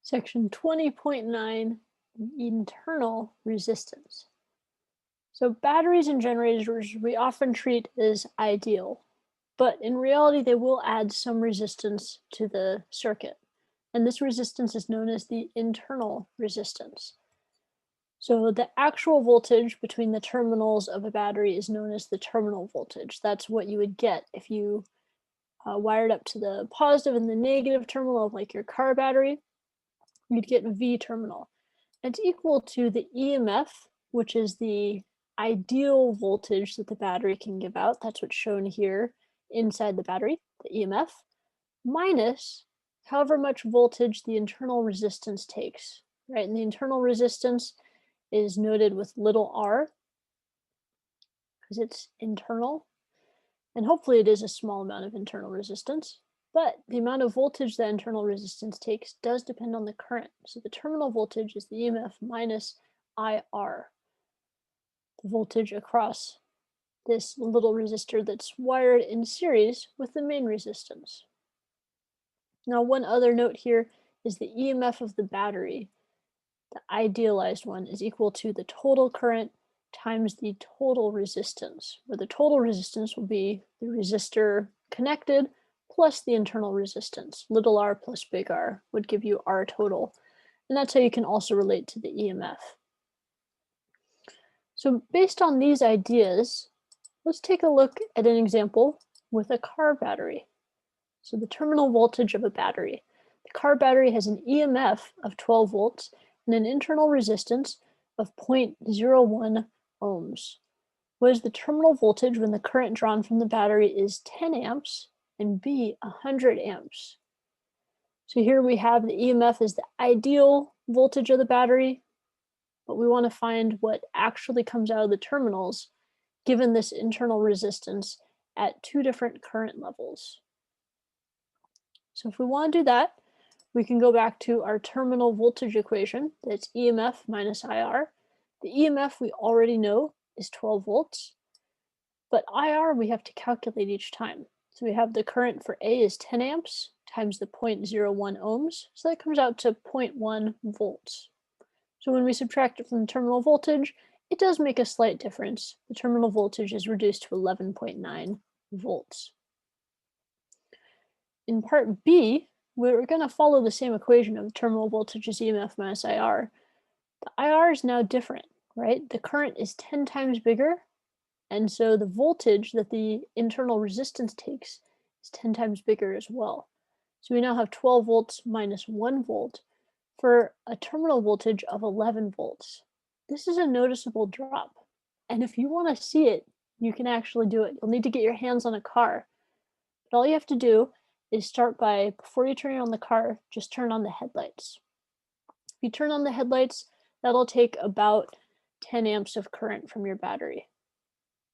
Section 20.9, internal resistance. So batteries and generators we often treat as ideal, but in reality they will add some resistance to the circuit. And this resistance is known as the internal resistance. So the actual voltage between the terminals of a battery is known as the terminal voltage. That's what you would get if you wired up to the positive and the negative terminal of like your car battery. You'd get a V terminal. It's equal to the EMF, which is the ideal voltage that the battery can give out. That's what's shown here inside the battery, the EMF, minus however much voltage the internal resistance takes, right? And the internal resistance is noted with little r because it's internal. And hopefully it is a small amount of internal resistance. But the amount of voltage that internal resistance takes does depend on the current. So the terminal voltage is the EMF minus IR, the voltage across this little resistor that's wired in series with the main resistance. Now, one other note here is the EMF of the battery, the idealized one, is equal to the total current times the total resistance, where the total resistance will be the resistor connected plus the internal resistance. Little r plus big R would give you R total. And that's how you can also relate to the EMF. So based on these ideas, let's take a look at an example with a car battery. So the terminal voltage of a battery. The car battery has an EMF of 12 volts and an internal resistance of 0.01 ohms. What is the terminal voltage when the current drawn from the battery is 10 amps and B 100 amps? So here we have the EMF is the ideal voltage of the battery, but we want to find what actually comes out of the terminals given this internal resistance at two different current levels. So if we want to do that, we can go back to our terminal voltage equation. That's EMF minus IR. The EMF we already know is 12 volts, but IR we have to calculate each time. So we have the current for A is 10 amps times the 0.01 ohms, so that comes out to 0.1 volts. So when we subtract it from the terminal voltage, it does make a slight difference. The terminal voltage is reduced to 11.9 volts. In part B, we're going to follow the same equation of the terminal voltage is EMF minus IR. The IR is now different, right? The current is 10 times bigger, and so the voltage that the internal resistance takes is 10 times bigger as well. So we now have 12 volts minus 1 volt for a terminal voltage of 11 volts. This is a noticeable drop. And if you want to see it, you can actually do it. You'll need to get your hands on a car. But all you have to do is start by, before you turn on the car, just turn on the headlights. If you turn on the headlights, that'll take about 10 amps of current from your battery.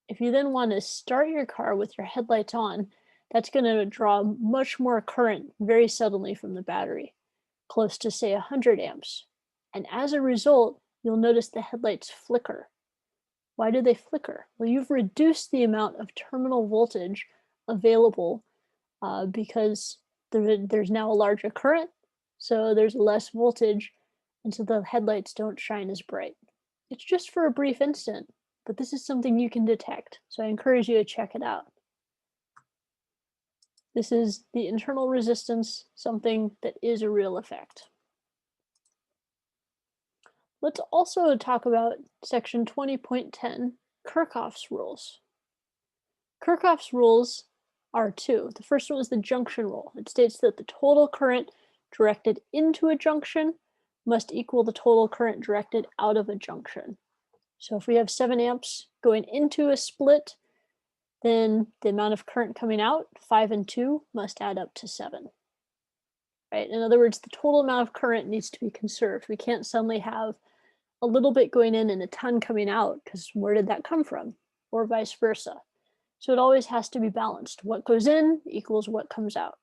If you then want to start your car with your headlights on, that's going to draw much more current very suddenly from the battery, close to say 100 amps. And as a result, you'll notice the headlights flicker. Why do they flicker? Well, you've reduced the amount of terminal voltage available because there's now a larger current, so there's less voltage, and so the headlights don't shine as bright. It's just for a brief instant, but this is something you can detect, so I encourage you to check it out. This is the internal resistance, something that is a real effect. Let's also talk about section 20.10, Kirchhoff's rules. Kirchhoff's rules are two. The first one is the junction rule. It states that the total current directed into a junction must equal the total current directed out of a junction. So if we have 7 amps going into a split, then the amount of current coming out, 5 and 2, must add up to 7. Right? In other words, the total amount of current needs to be conserved. We can't suddenly have a little bit going in and a ton coming out, because where did that come from? Or vice versa. So it always has to be balanced. What goes in equals what comes out.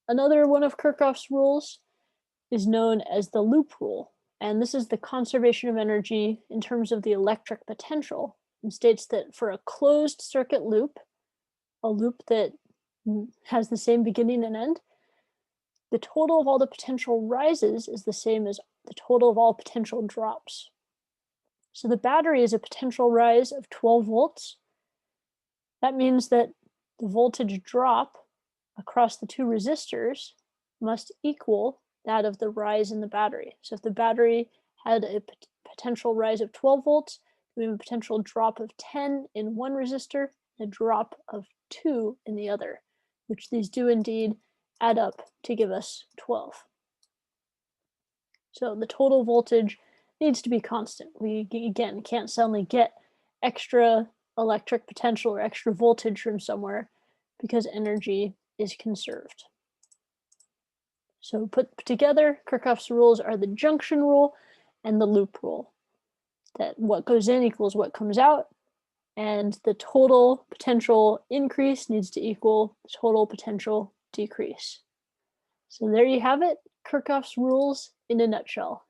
Another one of Kirchhoff's rules is known as the loop rule. And this is the conservation of energy in terms of the electric potential, and states that for a closed circuit loop, a loop that has the same beginning and end, the total of all the potential rises is the same as the total of all potential drops. So the battery is a potential rise of 12 volts. That means that the voltage drop across the two resistors must equal that of the rise in the battery. So if the battery had a potential rise of 12 volts, we have a potential drop of 10 in one resistor, and a drop of 2 in the other, which these do indeed add up to give us 12. So the total voltage needs to be constant. We, again, can't suddenly get extra electric potential or extra voltage from somewhere because energy is conserved. So put together, Kirchhoff's rules are the junction rule and the loop rule. That what goes in equals what comes out, and the total potential increase needs to equal the total potential decrease. So there you have it, Kirchhoff's rules in a nutshell.